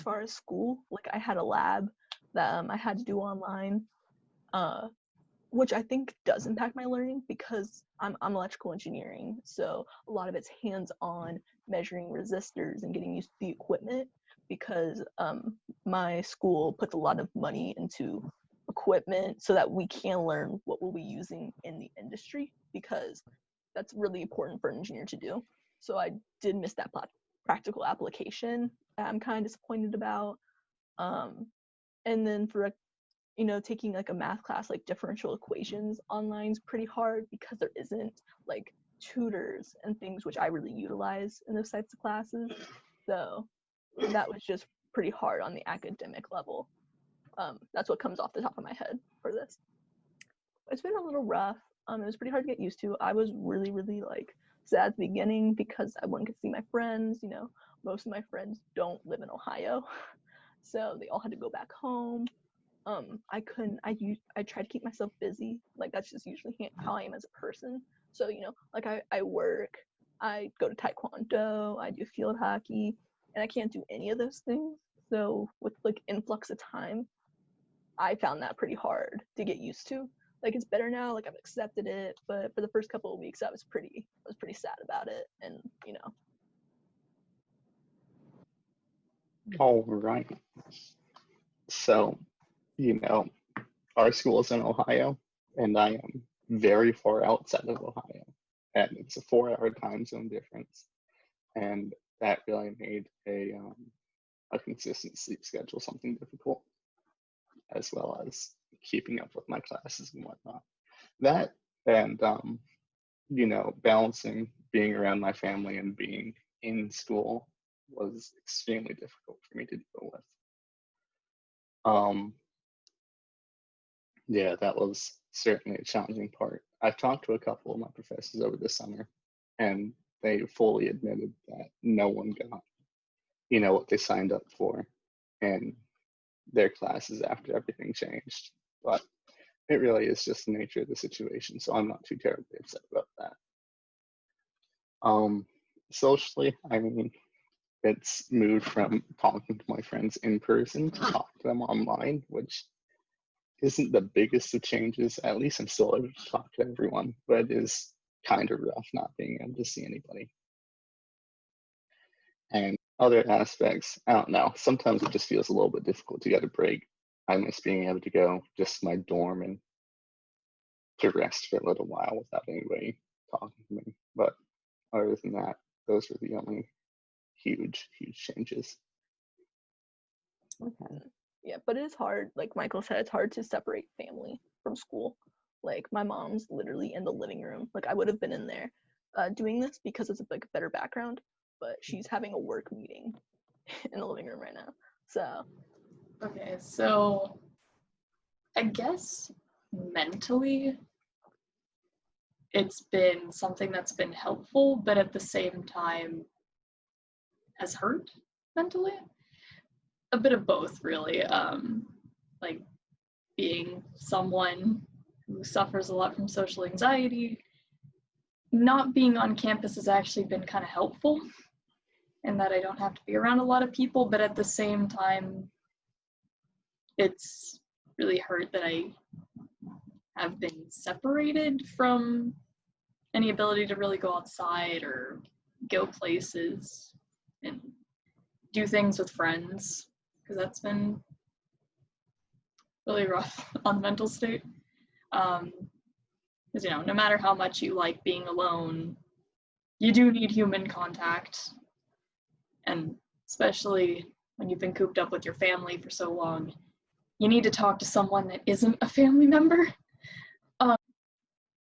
far as school, like I had a lab that I had to do online, which I think does impact my learning because I'm electrical engineering, so a lot of it's hands-on, measuring resistors and getting used to the equipment because my school puts a lot of money into equipment so that we can learn what we'll be using in the industry because that's really important for an engineer to do. So I did miss that practical application that I'm kind of disappointed about. And then for taking like a math class like differential equations online is pretty hard because there isn't like tutors and things which I really utilize in those types of classes. So that was just pretty hard on the academic level. That's what comes off the top of my head for this. It's been a little rough. It was pretty hard to get used to. I was really, really like sad at the beginning because I wouldn't get to see my friends. Most of my friends don't live in Ohio, so they all had to go back home. I try to keep myself busy. Like that's just usually how I am as a person. So, like I work, I go to Taekwondo, I do field hockey, and I can't do any of those things. So with like influx of time, I found that pretty hard to get used to. Like it's better now, like I've accepted it, but for the first couple of weeks I was pretty sad about it. And All right. So, our school is in Ohio, and I am very far outside of Ohio, and it's a 4-hour time zone difference, and that really made a consistent sleep schedule something difficult, as well as keeping up with my classes and whatnot. That and balancing being around my family and being in school was extremely difficult for me to deal with. Yeah, that was certainly a challenging part. I've talked to a couple of my professors over the summer, and they fully admitted that no one got, what they signed up for in their classes after everything changed. But it really is just the nature of the situation, so I'm not too terribly upset about that. Socially, I mean, it's moved from talking to my friends in person to talk to them online, which isn't the biggest of changes. At least I'm still able to talk to everyone, but it is kind of rough not being able to see anybody. And other aspects, I don't know, sometimes it just feels a little bit difficult to get a break. I miss being able to go just to my dorm and to rest for a little while without anybody talking to me. But other than that, those are the only huge changes. Okay. Yeah, but it is hard. Like Michael said, it's hard to separate family from school. Like my mom's literally in the living room. Like I would have been in there doing this because it's like a better background, but she's having a work meeting in the living room right now. So. Okay, so I guess mentally it's been something that's been helpful, but at the same time has hurt mentally. A bit of both, really. Like being someone who suffers a lot from social anxiety, not being on campus has actually been kind of helpful in that I don't have to be around a lot of people, but at the same time, it's really hurt that I have been separated from any ability to really go outside or go places and do things with friends, because that's been really rough on the mental state. Because, no matter how much you like being alone, you do need human contact. And especially when you've been cooped up with your family for so long, you need to talk to someone that isn't a family member.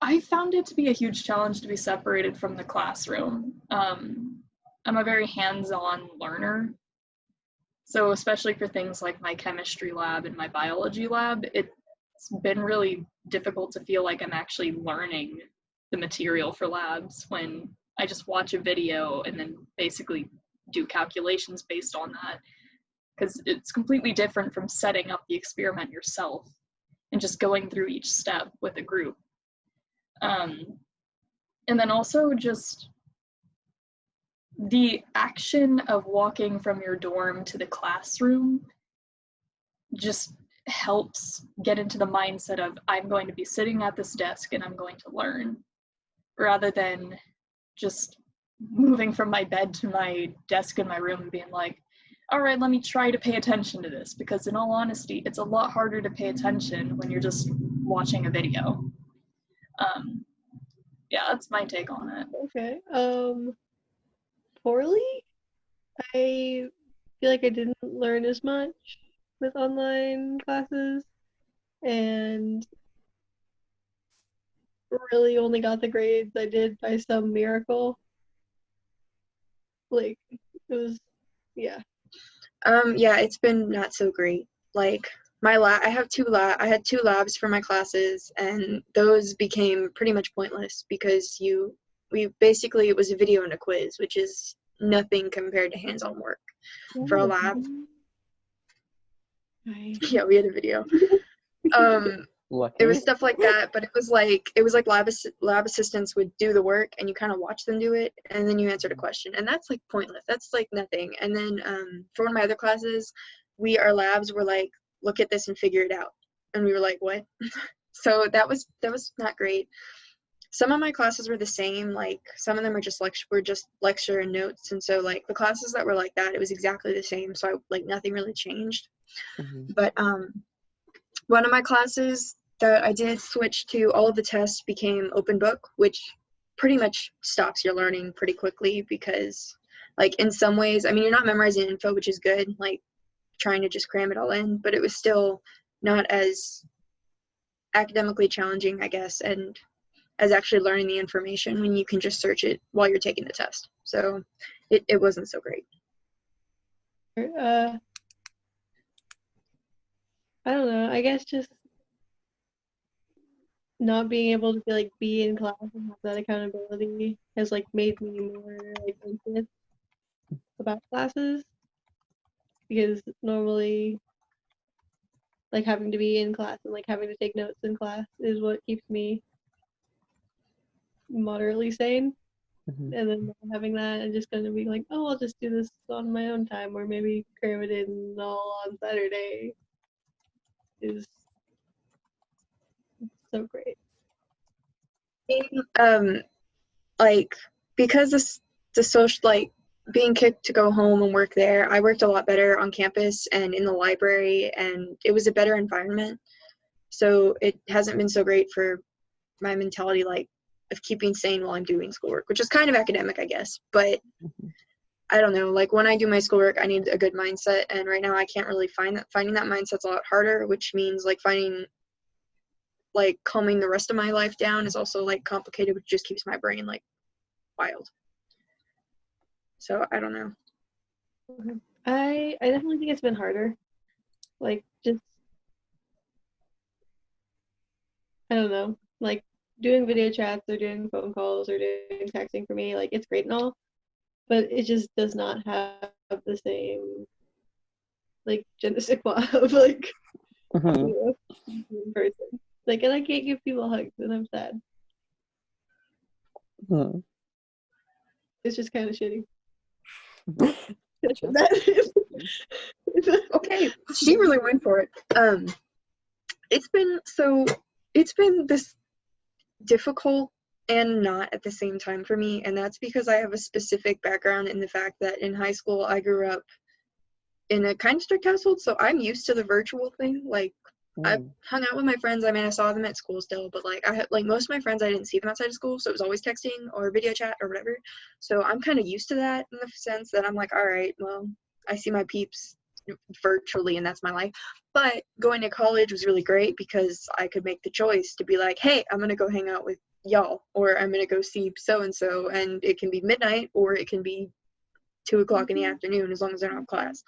I found it to be a huge challenge to be separated from the classroom. I'm a very hands-on learner. So especially for things like my chemistry lab and my biology lab, it's been really difficult to feel like I'm actually learning the material for labs when I just watch a video and then basically do calculations based on that. Because it's completely different from setting up the experiment yourself and just going through each step with a group. And then also just the action of walking from your dorm to the classroom just helps get into the mindset of I'm going to be sitting at this desk and I'm going to learn, rather than just moving from my bed to my desk in my room and being like, all right, let me try to pay attention to this, because in all honesty, it's a lot harder to pay attention when you're just watching a video. Yeah, that's my take on it. Okay. Poorly? I feel like I didn't learn as much with online classes, and really only got the grades I did by some miracle. Like, it was, yeah. Yeah, it's been not so great. Like I had two labs for my classes, and those became pretty much pointless because it was a video and a quiz, which is nothing compared to hands-on work for a lab. Yeah, we had a video. Lucky. It was stuff like that, but it was like lab assistants would do the work and you kind of watch them do it, and then you answered a question, and that's like pointless. That's like nothing. And then for one of my other classes, our labs were like, look at this and figure it out, and we were like, what? So that was not great. Some of my classes were the same. Like some of them were just lecture and notes, and so like the classes that were like that, it was exactly the same. So nothing really changed. Mm-hmm. But one of my classes that I did switch to, all of the tests became open book, which pretty much stops your learning pretty quickly because, like, in some ways, I mean, you're not memorizing info, which is good, like, trying to just cram it all in, but it was still not as academically challenging, I guess, and as actually learning the information when you can just search it while you're taking the test. So it wasn't so great. I don't know. I guess just not being able to be in class and have that accountability has made me more anxious about classes, because normally having to be in class and having to take notes in class is what keeps me moderately sane. Mm-hmm. And then not having that and just gonna be like, oh, I'll just do this on my own time, or maybe cram it in all on Saturday is so great. Because the social, being kicked to go home and work there, I worked a lot better on campus and in the library, and it was a better environment. So it hasn't been so great for my mentality, of keeping sane while I'm doing schoolwork, which is kind of academic, I guess. But I don't know, when I do my schoolwork, I need a good mindset, and right now I can't really find that. Finding that mindset's a lot harder, which means finding calming the rest of my life down is also complicated, which just keeps my brain wild. So I don't know. I definitely think it's been harder. Just I don't know, doing video chats or doing phone calls or doing texting for me, it's great and all, but it just does not have the same je ne sais quoi of Mm-hmm. in person. And I can't give people hugs, and I'm sad. Mm-hmm. It's just kind of shitty. Okay, she really went for it. It's been this difficult and not at the same time for me, and that's because I have a specific background in the fact that in high school I grew up in a kind of strict household, so I'm used to the virtual thing. I've hung out with my friends. I mean, I saw them at school still, but I had most of my friends, I didn't see them outside of school, so it was always texting or video chat or whatever. So I'm kind of used to that in the sense that I'm all right, well, I see my peeps virtually and that's my life. But going to college was really great because I could make the choice to be hey, I'm gonna go hang out with y'all, or I'm gonna go see so and so, and it can be midnight or it can be 2 o'clock in the afternoon, as long as I don't have class.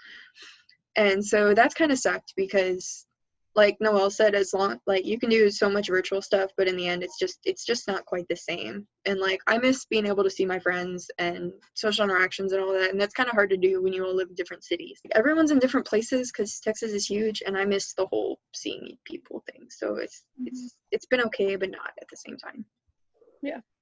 And so that's kind of sucked because, like Noelle said, as long you can do so much virtual stuff, but in the end it's just not quite the same. And I miss being able to see my friends and social interactions and all that, and that's kind of hard to do when you all live in different cities. Everyone's in different places because Texas is huge, and I miss the whole seeing people thing. So it's been okay, but not at the same time. Yeah,